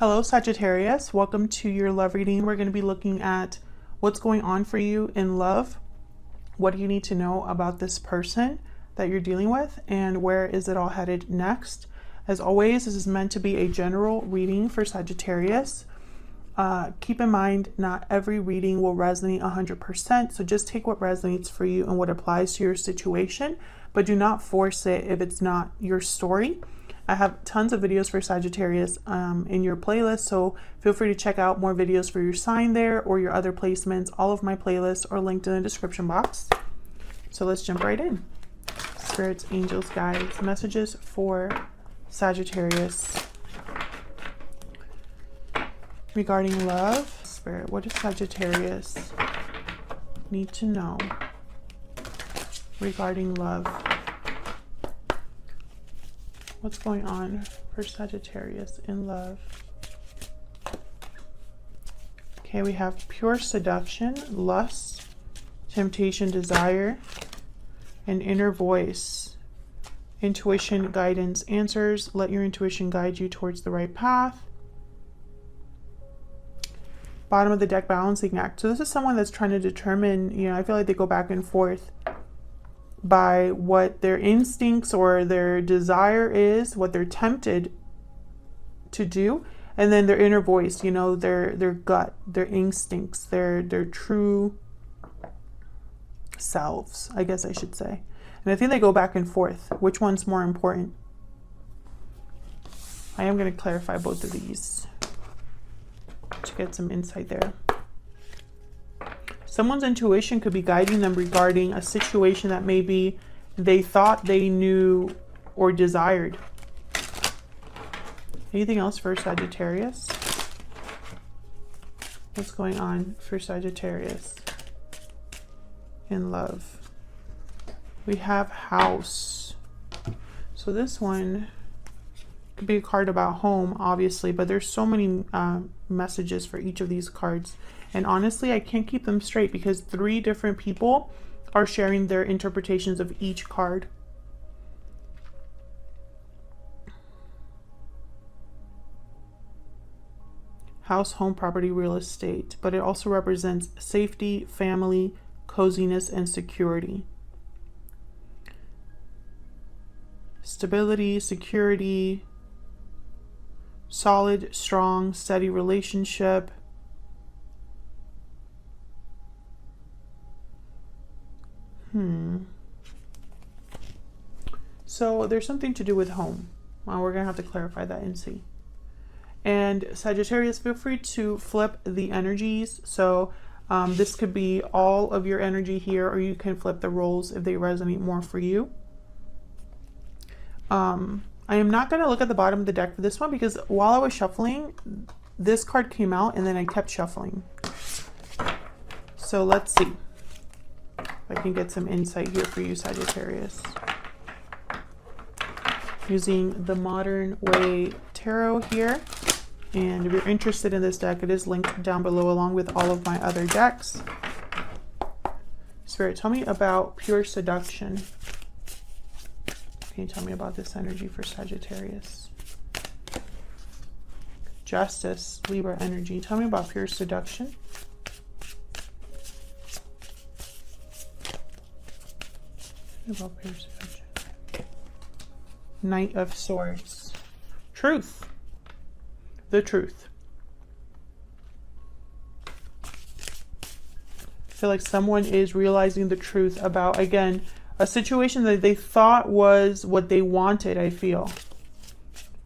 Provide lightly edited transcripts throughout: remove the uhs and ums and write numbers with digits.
Hello, Sagittarius. Welcome to your love reading. We're going to be looking at what's going on for you in love. What do you need to know about this person that you're dealing with, and where is it all headed next? As always, this is meant to be a general reading for Sagittarius. Keep in mind, not every reading will resonate 100%, so just take what resonates for you and what applies to your situation, but do not force it if it's not your story. I have tons of videos for Sagittarius in your playlist, so feel free to check out more videos for your sign there or your other placements. All of my playlists are linked in the description box. So let's jump right in. Spirits, angels, guides, messages for Sagittarius regarding love. Spirit, what does Sagittarius need to know regarding love? What's going on for Sagittarius in love? Okay, we have pure seduction, lust, temptation, desire, and inner voice. Intuition, guidance, answers. Let your intuition guide you towards the right path. Bottom of the deck, balancing act. So this is someone that's trying to determine, I feel like they go back and forth by what their instincts or their desire is, what they're tempted to do, and then their inner voice, their gut, their instincts, their true selves, I guess I should say. And I think they go back and forth. Which one's more important? I am going to clarify both of these to get some insight there. Someone's intuition could be guiding them regarding a situation that maybe they thought they knew or desired. Anything else for Sagittarius? What's going on for Sagittarius in love? We have house. So this one could be a card about home, obviously, but there's so many messages for each of these cards. And honestly, I can't keep them straight because 3 different people are sharing their interpretations of each card. House, home, property, real estate. But it also represents safety, family, coziness, and security. Stability, security, solid, strong, steady relationship. So there's something to do with home. Well, we're going to have to clarify that and see. And Sagittarius, feel free to flip the energies. So this could be all of your energy here, or you can flip the roles if they resonate more for you. I am not going to look at the bottom of the deck for this one because while I was shuffling, this card came out and then I kept shuffling. So let's see if I can get some insight here for you, Sagittarius. Using the Modern Way Tarot here. And if you're interested in this deck, it is linked down below along with all of my other decks. Spirit, tell me about pure seduction. Can you tell me about this energy for Sagittarius? Justice, Libra energy. Tell me about pure seduction. About pure seduction. Knight of Swords. Truth. The truth. I feel like someone is realizing the truth about, again, a situation that they thought was what they wanted, I feel.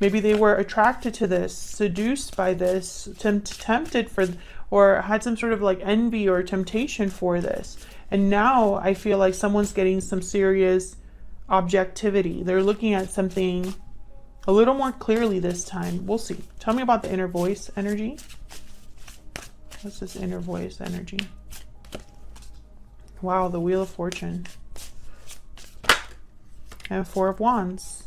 Maybe they were attracted to this, seduced by this, tempted for, or had some sort of like envy or temptation for this. And now I feel like someone's getting some serious objectivity. They're looking at something a little more clearly this time. We'll see. Tell me about the inner voice energy. What's this inner voice energy? Wow, the Wheel of Fortune. And 4 of Wands.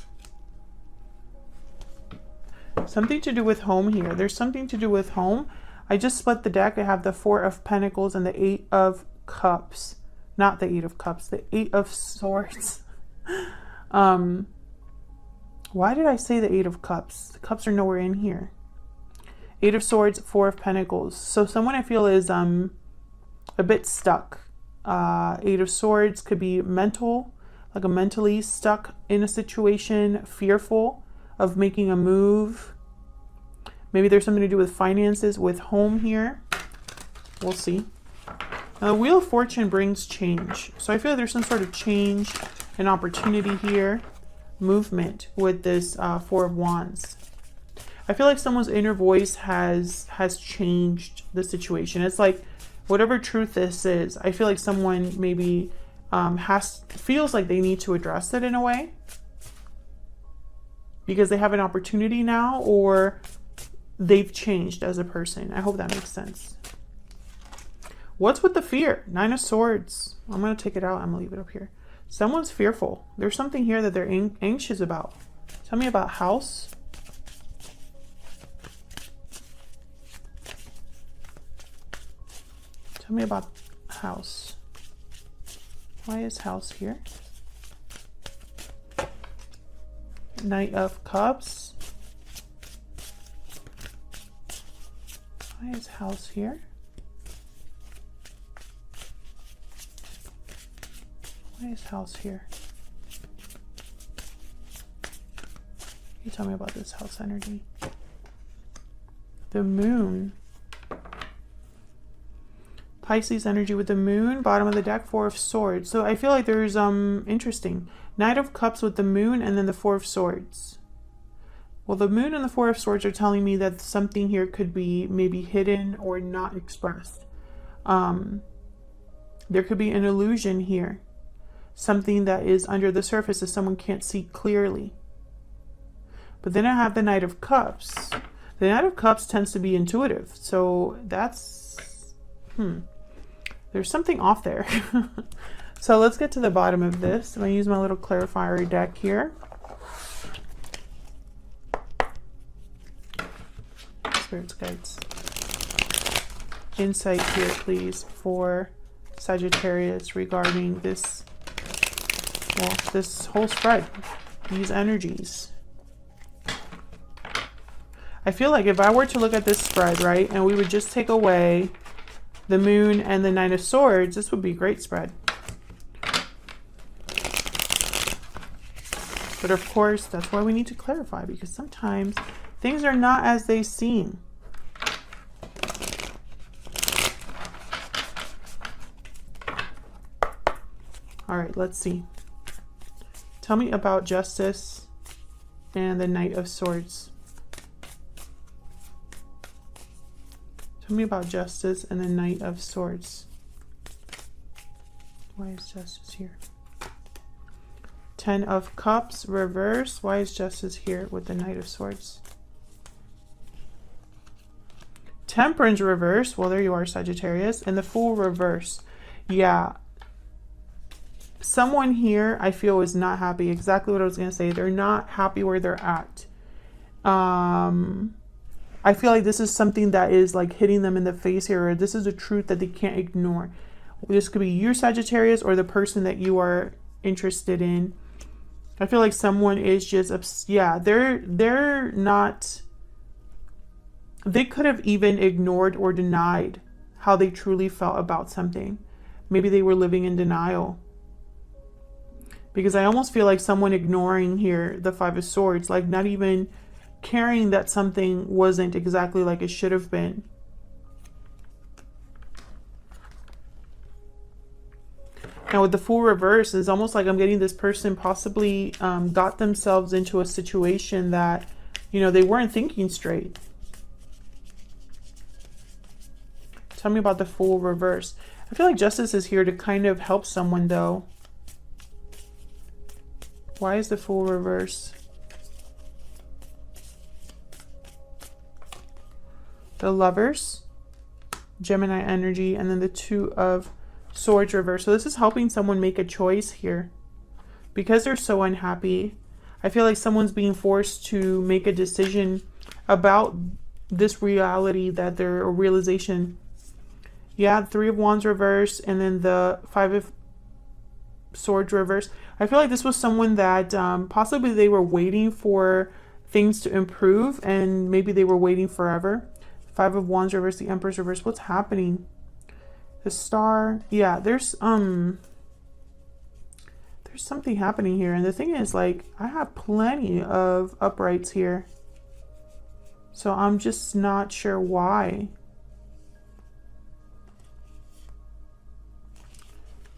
Something to do with home here. There's something to do with home. I just split the deck. I have the 4 of Pentacles and the 8 of Cups. Not the 8 of Cups, the 8 of Swords. Why did I say the 8 of Cups? The cups are nowhere in here. Eight of Swords, Four of Pentacles. So someone I feel is a bit stuck. Eight of Swords could be mental, like a mentally stuck in a situation, fearful of making a move. Maybe there's something to do with finances, with home here. We'll see. The Wheel of Fortune brings change. So I feel like there's some sort of change, an opportunity here, movement with this Four of Wands. I feel like someone's inner voice has changed the situation. It's like whatever truth this is, I feel like someone maybe feels like they need to address it in a way because they have an opportunity now, or they've changed as a person. I hope that makes sense. What's with the fear? Nine of Swords. I'm going to take it out. I'm going to leave it up here. Someone's fearful. There's something here that they're anxious about. Tell me about house. Tell me about house. Why is house here? Knight of Cups. Why is house here? Why is house here? Can you tell me about this house energy? The moon. Pisces energy with the moon, bottom of the deck, Four of Swords. So I feel like there's interesting. Knight of Cups with the moon and then the Four of Swords. Well, the moon and the Four of Swords are telling me that something here could be maybe hidden or not expressed. There could be an illusion here. Something that is under the surface that someone can't see clearly. But then I have the Knight of Cups. The Knight of Cups tends to be intuitive. So that's... There's something off there. So let's get to the bottom of this. I'm going to use my little clarifier deck here. Spirits, guides. Insight here, please, for Sagittarius regarding this, well, this whole spread, these energies. I feel like if I were to look at this spread, right, and we would just take away the moon and the Nine of Swords, this would be a great spread. But of course, that's why we need to clarify, because sometimes things are not as they seem. All right, let's see. Tell me about Justice and the Knight of Swords. Tell me about Justice and the Knight of Swords. Why is Justice here? Ten of Cups, reverse. Why is Justice here with the Knight of Swords? Temperance, reverse. Well, there you are, Sagittarius. And the Fool, reverse. Yeah. Someone here, I feel, is not happy. Exactly what I was going to say. They're not happy where they're at. I feel like this is something that is like hitting them in the face here, or this is a truth that they can't ignore. This could be you, Sagittarius, or the person that you are interested in. I feel like someone is just, yeah, they're not, they could have even ignored or denied how they truly felt about something. Maybe they were living in denial. Because I almost feel like someone ignoring here the Five of Swords, like not even caring that something wasn't exactly like it should have been. Now with the Fool reverse, it's almost like I'm getting this person possibly got themselves into a situation that, you know, they weren't thinking straight. Tell me about the Fool reverse. I feel like Justice is here to kind of help someone though. Why is the Fool reverse? The Lovers, Gemini energy, and then the Two of Swords reverse. So this is helping someone make a choice here. Because they're so unhappy, I feel like someone's being forced to make a decision about this reality that they're a realization. Yeah, Three of Wands reverse, and then the Five of Swords reverse. I feel like this was someone that possibly they were waiting for things to improve, and maybe they were waiting forever. Five of Wands reverse, the Empress reverse. What's happening? The Star. Yeah, there's something happening here. And the thing is, like, I have plenty of uprights here. So I'm just not sure why.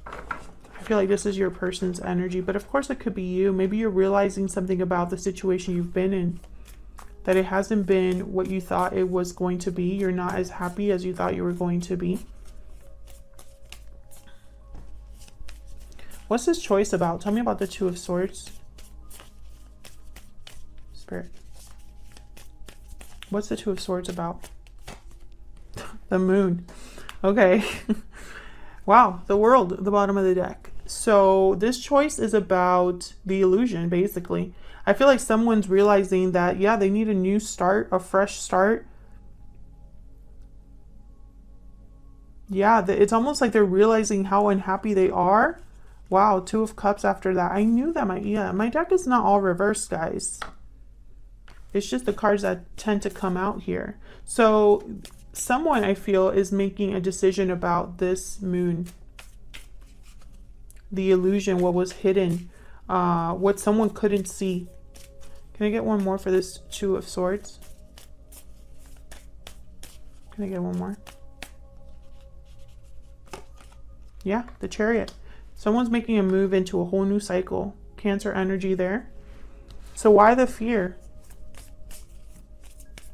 I feel like this is your person's energy, but of course it could be you. Maybe you're realizing something about the situation you've been in, that it hasn't been what you thought it was going to be. You're not as happy as you thought you were going to be. What's this choice about? Tell me about the Two of Swords. Spirit. What's the Two of Swords about? The Moon. Okay. Wow. The World at the bottom of the deck. So this choice is about the illusion, basically. I feel like someone's realizing that, yeah, they need a new start, a fresh start. Yeah, it's almost like they're realizing how unhappy they are. Wow, Two of Cups after that. I knew that my deck is not all reversed, guys. It's just the cards that tend to come out here. So someone, I feel, is making a decision about this Moon. The illusion, what was hidden, what someone couldn't see. Can I get one more for this Two of Swords? Can I get one more? Yeah, the Chariot. Someone's making a move into a whole new cycle. Cancer energy there. So why the fear?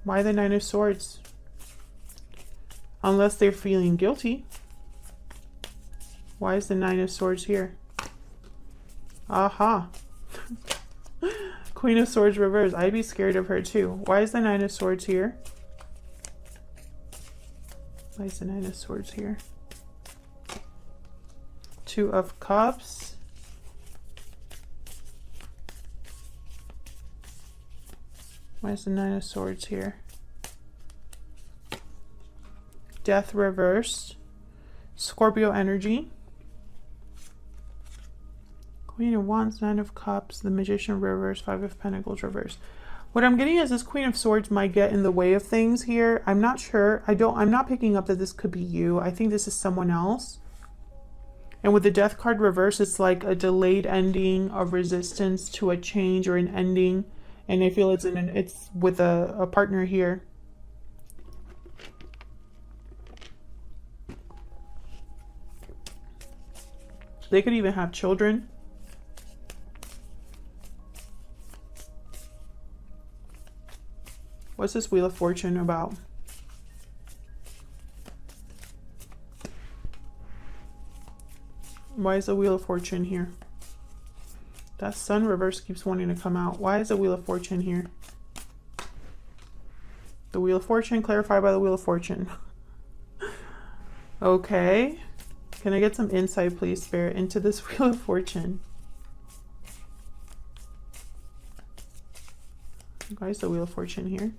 Why the Nine of Swords? Unless they're feeling guilty. Why is the Nine of Swords here? Aha. Queen of Swords reverse. I'd be scared of her too. Why is the Nine of Swords here? Why is the Nine of Swords here? Two of Cups. Why is the Nine of Swords here? Death reversed. Scorpio energy. Queen of Wands, Nine of Cups, the Magician reverse, Five of Pentacles reverse. What I'm getting is this Queen of Swords might get in the way of things here. I'm not sure. I'm not picking up that this could be you. I think this is someone else. And with the Death card reverse, it's like a delayed ending of resistance to a change or an ending. And I feel it's with a partner here. They could even have children. What's this Wheel of Fortune about? Why is the Wheel of Fortune here? That Sun reverse keeps wanting to come out. Why is the Wheel of Fortune here? The Wheel of Fortune, clarified by the Wheel of Fortune. Okay. Can I get some insight, please, Spirit, into this Wheel of Fortune? Why is the Wheel of Fortune here?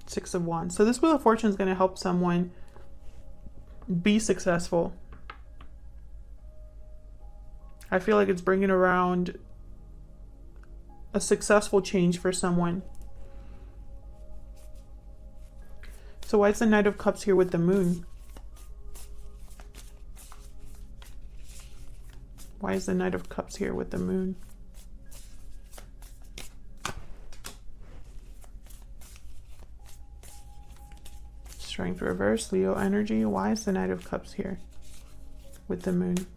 Six of Wands. So this Wheel of Fortune is going to help someone be successful. I feel like it's bringing around a successful change for someone. So why is the Knight of Cups here with the Moon? Why is the Knight of Cups here with the Moon? Strength reverse, Leo energy. Why is the Knight of Cups here with the Moon?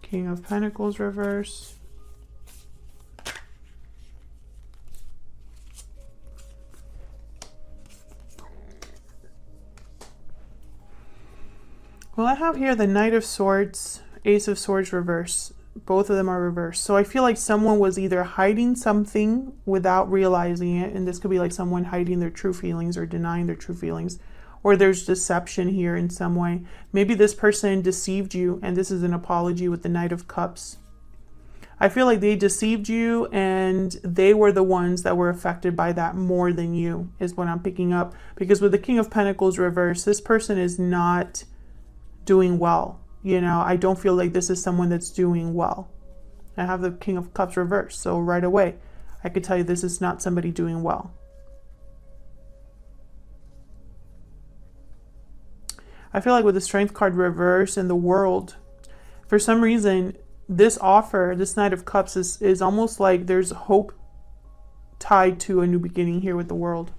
King of Pentacles reverse. Well, I have here the Knight of Swords, Ace of Swords reverse. Both of them are reversed. So I feel like someone was either hiding something without realizing it, and this could be like someone hiding their true feelings or denying their true feelings, or there's deception here in some way. Maybe this person deceived you, and this is an apology with the Knight of Cups. I feel like they deceived you, and they were the ones that were affected by that more than you, is what I'm picking up. Because with the King of Pentacles reverse, this person is not doing well. You know, I don't feel like this is someone that's doing well. I have the King of Cups reversed, so right away I could tell you this is not somebody doing well. I feel like with the Strength card reversed and the World, for some reason, this offer, this Knight of Cups is almost like there's hope tied to a new beginning here with the World.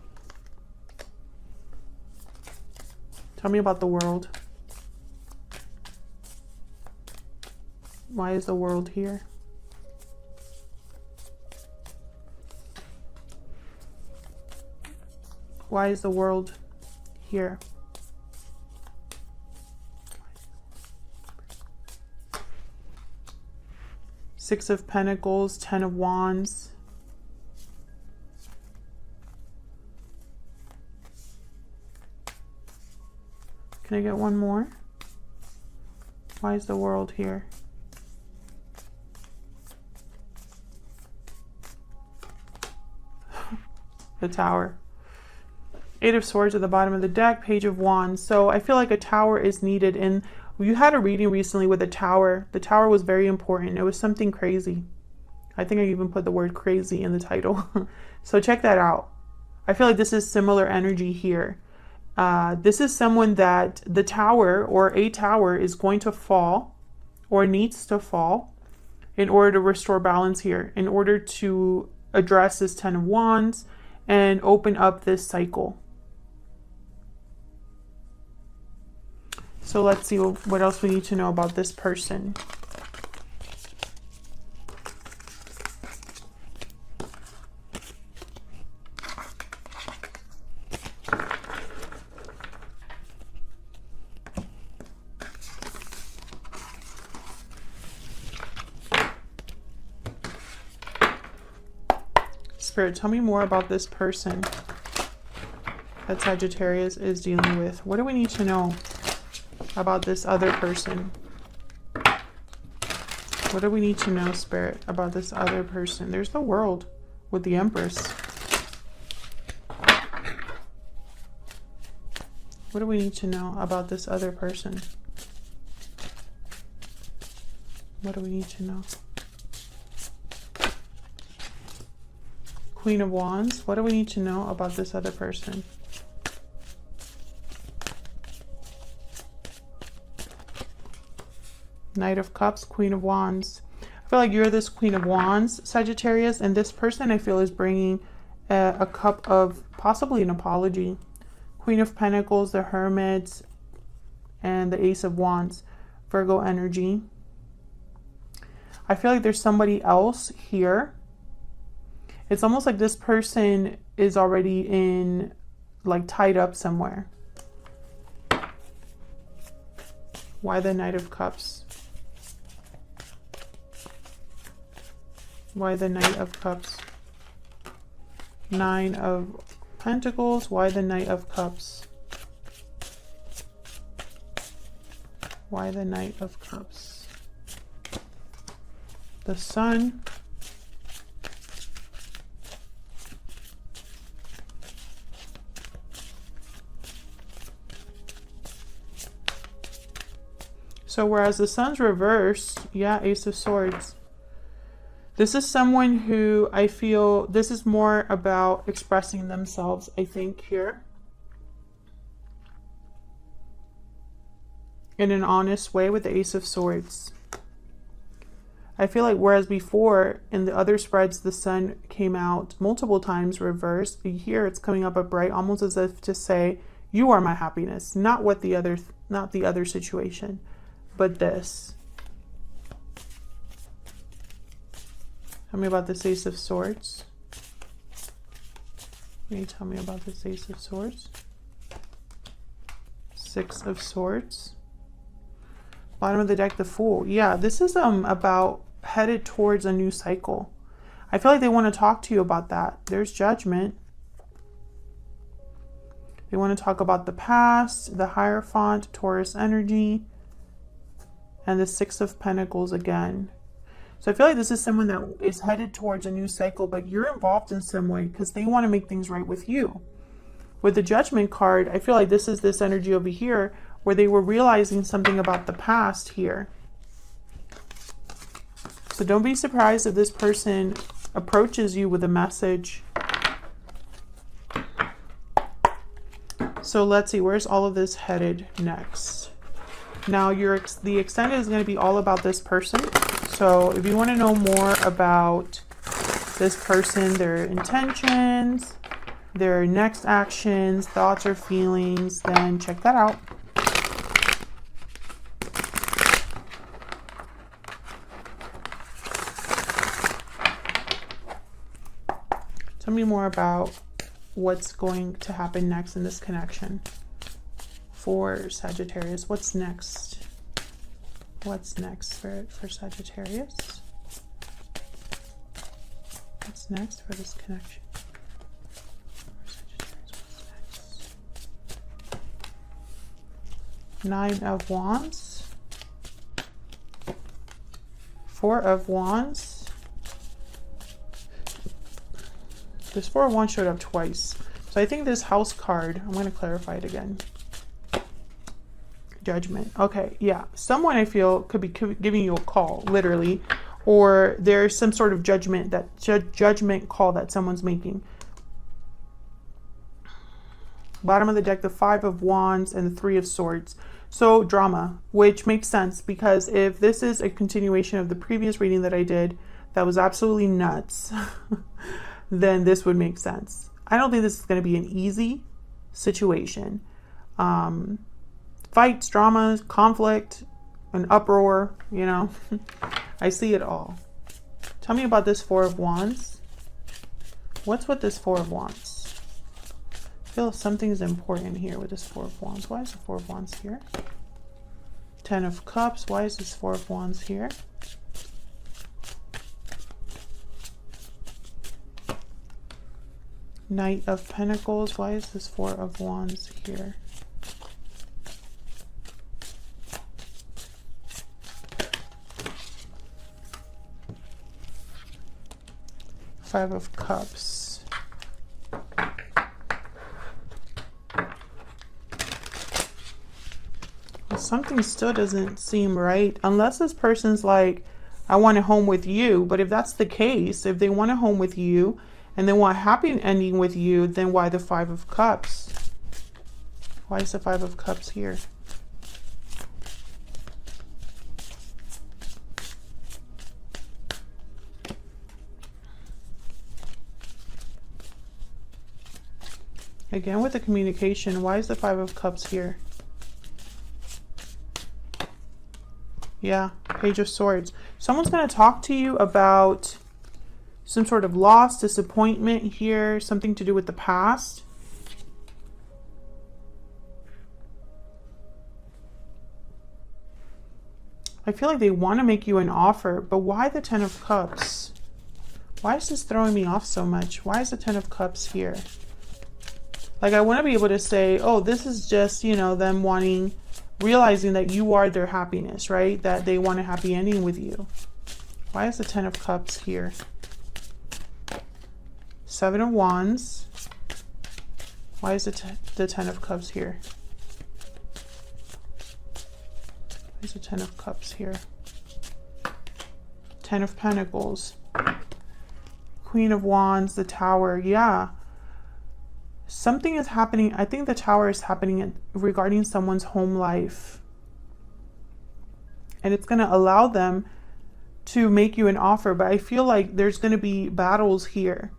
Tell me about the World. Why is the World here? Why is the World here? Six of Pentacles, Ten of Wands. Can I get one more? Why is the World here? The Tower. Eight of Swords at the bottom of the deck, Page of Wands. So I feel like a Tower is needed. And you had a reading recently with a Tower. The Tower was very important. It was something crazy. I think I even put the word crazy in the title. So check that out. I feel like this is similar energy here. This is someone that the Tower or a Tower is going to fall or needs to fall in order to restore balance here, in order to address this Ten of Wands and open up this cycle. So let's see what else we need to know about this person. Spirit, tell me more about this person that Sagittarius is dealing with. What do we need to know about this other person? What do we need to know, Spirit, about this other person? There's the World with the Empress. What do we need to know about this other person? What do we need to know? Queen of Wands. What do we need to know about this other person? Knight of Cups, Queen of Wands. I feel like you're this Queen of Wands, Sagittarius, and this person I feel is bringing a cup of possibly an apology. Queen of Pentacles, the Hermit, and the Ace of Wands, Virgo energy. I feel like there's somebody else here. It's almost like this person is already in, like, tied up somewhere. Why the Knight of Cups? Why the Knight of Cups? Nine of Pentacles. Why the Knight of Cups? Why the Knight of Cups? The Sun. So whereas the Sun's reversed, yeah, Ace of Swords. This is someone who I feel, this is more about expressing themselves, I think, here. In an honest way with the Ace of Swords. I feel like whereas before in the other spreads, the Sun came out multiple times reversed, here it's coming up upright, almost as if to say, you are my happiness, not what the other, not the other situation. But this. Tell me about this Ace of Swords. Can you tell me about this Ace of Swords? Six of Swords. Bottom of the deck, the Fool. Yeah, this is about headed towards a new cycle. I feel like they want to talk to you about that. There's Judgment. They want to talk about the past, the Hierophant, Taurus energy. And the Six of Pentacles again. So I feel like this is someone that is headed towards a new cycle, but you're involved in some way because they want to make things right with you. With the Judgment card, I feel like this is this energy over here where they were realizing something about the past here. So don't be surprised if this person approaches you with a message. So let's see, where's all of this headed next? Now the extended is going to be all about this person. So if you want to know more about this person, their intentions, their next actions, thoughts or feelings, then check that out. Tell me more about what's going to happen next in this connection for Sagittarius. What's next? What's next, Spirit, for Sagittarius? What's next for this connection? For Sagittarius, what's next? 9 of Wands. 4 of Wands. This 4 of Wands showed up twice. So I think this house card, I'm going to clarify it again. Judgment. Okay, yeah. Someone I feel could be giving you a call, literally. Or there's some sort of judgment call that someone's making. Bottom of the deck, the 5 of Wands and the 3 of Swords. So drama, which makes sense because if this is a continuation of the previous reading that I did, that was absolutely nuts. Then this would make sense. I don't think this is going to be an easy situation. Fights, dramas, conflict, an uproar, you know. I see it all. Tell me about this 4 of Wands. What's with this 4 of Wands? I feel something's important here with this 4 of Wands. Why is the 4 of Wands here? 10 of Cups. Why is this 4 of Wands here? Knight of Pentacles. Why is this 4 of Wands here? Five of Cups. Well, something still doesn't seem right. Unless this person's like, I want a home with you. But if that's the case, if they want a home with you, and they want a happy ending with you, then why the 5 of Cups? Why is the 5 of Cups here? Again, with the communication, why is the 5 of Cups here? Yeah, Page of Swords. Someone's going to talk to you about some sort of loss, disappointment here, something to do with the past. I feel like they want to make you an offer, but why the 10 of Cups? Why is this throwing me off so much? Why is the 10 of Cups here? Like, I want to be able to say, oh, this is just, you know, them realizing that you are their happiness, right? That they want a happy ending with you. Why is the 10 of Cups here? 7 of Wands. Why is the 10 of Cups here? Why is the 10 of Cups here? 10 of Pentacles. Queen of Wands, the Tower. Yeah. Something is happening. I think the Tower is happening regarding someone's home life. And it's going to allow them to make you an offer. But I feel like there's going to be battles here.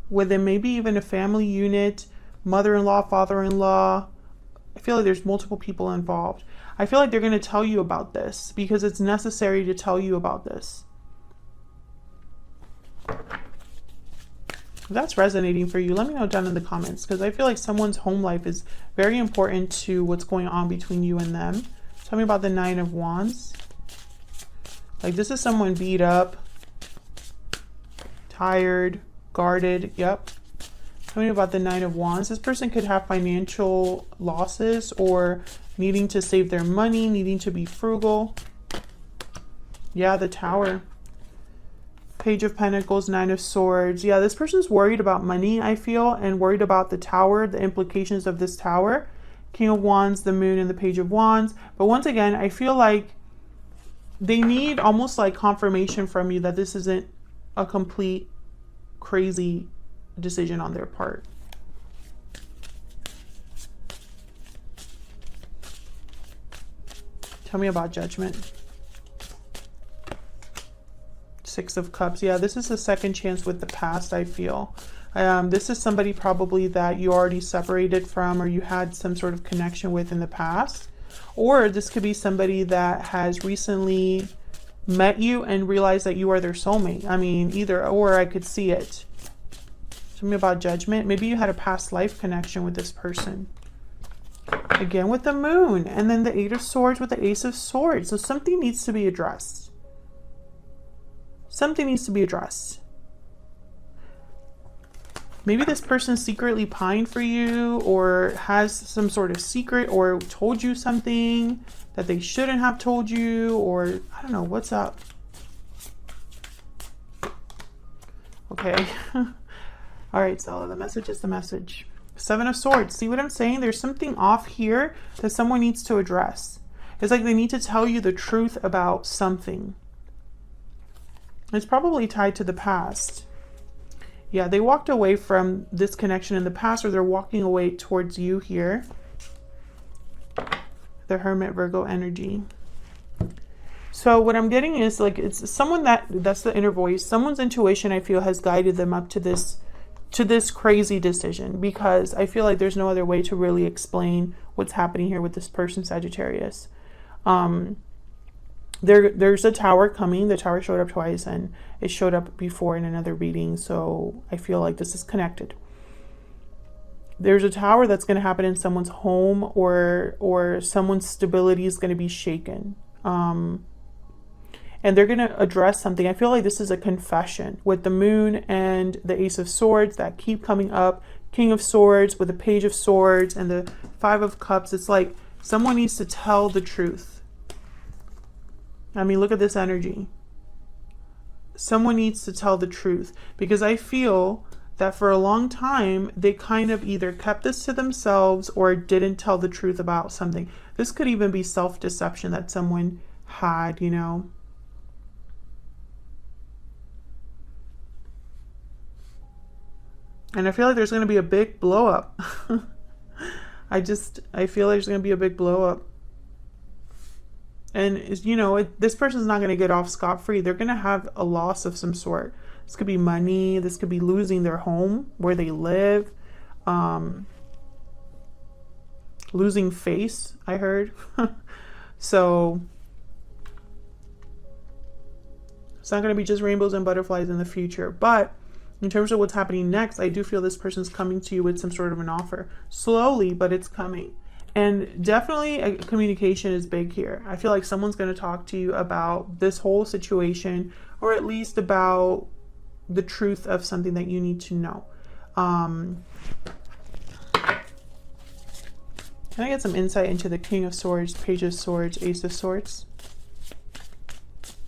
Within maybe even a family unit, mother-in-law, father-in-law. I feel like there's multiple people involved. I feel like they're going to tell you about this because it's necessary to tell you about this. If that's resonating for you, let me know down in the comments because I feel like someone's home life is very important to what's going on between you and them. Tell me about the 9 of Wands. Like, this is someone beat up, tired, guarded. Yep. Tell me about the 9 of Wands. This person could have financial losses or needing to save their money, needing to be frugal. Yeah, the Tower. Page of Pentacles, 9 of Swords. Yeah, this person's worried about money, I feel, and worried about the Tower, the implications of this Tower. King of Wands, the Moon, and the Page of Wands. But once again, I feel like they need almost like confirmation from you that this isn't a complete crazy decision on their part. Tell me about Judgment. Six of Cups. Yeah, this is a second chance with the past, I feel. This is somebody probably that you already separated from, or you had some sort of connection with in the past. Or this could be somebody that has recently met you and realized that you are their soulmate. I mean, either or, I could see it. Tell me about Judgment. Maybe you had a past life connection with this person. Again with the Moon. And then the Eight of Swords with the Ace of Swords. So something needs to be addressed. Something needs to be addressed. Maybe this person secretly pined for you, or has some sort of secret, or told you something that they shouldn't have told you, or I don't know, what's up? Okay. All right, so the message is the message. Seven of Swords. See what I'm saying? There's something off here that someone needs to address. It's like they need to tell you the truth about something. It's probably tied to the past. Yeah, they walked away from this connection in the past, or they're walking away towards you here. The Hermit, Virgo energy. So what I'm getting is like, it's someone that's the inner voice. Someone's intuition, I feel, has guided them up to this crazy decision, because I feel like there's no other way to really explain what's happening here with this person, Sagittarius. There's a tower coming. The tower showed up twice, and it showed up before in another reading, so I feel like this is connected. There's a tower that's going to happen in someone's home, or someone's stability is going to be shaken, and they're going to address something. I feel like this is a confession with the Moon and the Ace of Swords that keep coming up. King of Swords with the Page of Swords and the Five of Cups. It's like someone needs to tell the truth. I mean, look at this energy. Someone needs to tell the truth, because I feel that for a long time, they kind of either kept this to themselves or didn't tell the truth about something. This could even be self-deception that someone had, you know. And I feel like there's going to be a big blow up. I feel like there's going to be a big blow up. And, you know, this person's not going to get off scot-free. They're going to have a loss of some sort. This could be money. This could be losing their home, where they live. Losing face, I heard. So it's not going to be just rainbows and butterflies in the future. But in terms of what's happening next, I do feel this person's coming to you with some sort of an offer. Slowly, but it's coming. And definitely communication is big here. I feel like someone's going to talk to you about this whole situation, or at least about the truth of something that you need to know. Can I get some insight into the King of Swords, Page of Swords, Ace of Swords?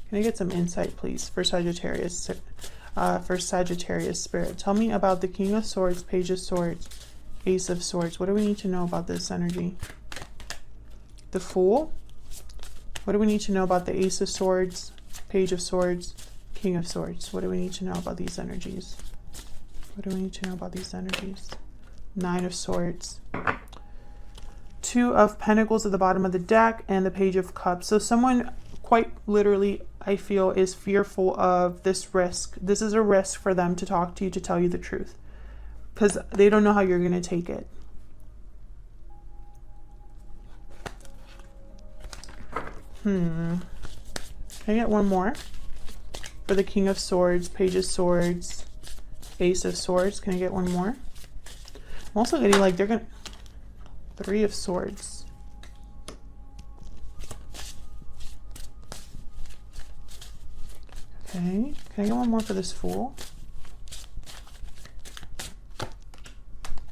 Can I get some insight, please, for Sagittarius? For Sagittarius spirit, tell me about the King of Swords, Page of Swords, Ace of Swords. What do we need to know about this energy? The Fool. What do we need to know about the Ace of Swords, Page of Swords, King of Swords? What do we need to know about these energies? What do we need to know about these energies? Nine of Swords. Two of Pentacles at the bottom of the deck, and the Page of Cups. So someone quite literally, I feel, is fearful of this risk. This is a risk for them to talk to you, to tell you the truth, because they don't know how you're going to take it. Can I get one more? For the King of Swords, Page of Swords, Ace of Swords. Can I get one more? I'm also getting like they're going to... Three of Swords. Okay. Can I get one more for this Fool?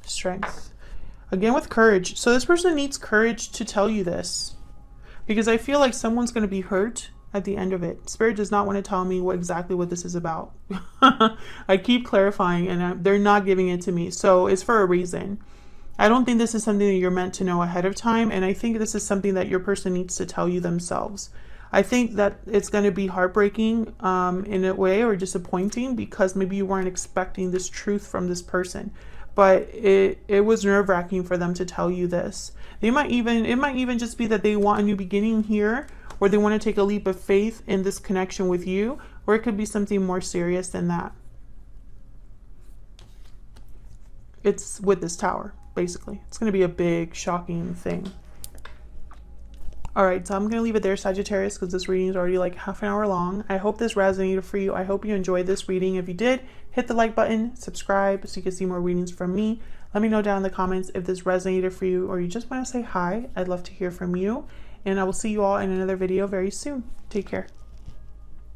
Strength. Again with courage. So this person needs courage to tell you this, because I feel like someone's going to be hurt at the end of it. Spirit does not want to tell me exactly what this is about. I keep clarifying, and they're not giving it to me. So it's for a reason. I don't think this is something that you're meant to know ahead of time, and I think this is something that your person needs to tell you themselves. I think that it's going to be heartbreaking in a way, or disappointing, because maybe you weren't expecting this truth from this person. But it was nerve-wracking for them to tell you this. It might even just be that they want a new beginning here, or they want to take a leap of faith in this connection with you, or it could be something more serious than that. It's with this Tower, basically. It's going to be a big, shocking thing. All right, so I'm going to leave it there, Sagittarius, because this reading is already like half an hour long. I hope this resonated for you. I hope you enjoyed this reading. If you did, hit the like button, subscribe so you can see more readings from me. Let me know down in the comments if this resonated for you, or you just want to say hi. I'd love to hear from you. And I will see you all in another video very soon. Take care.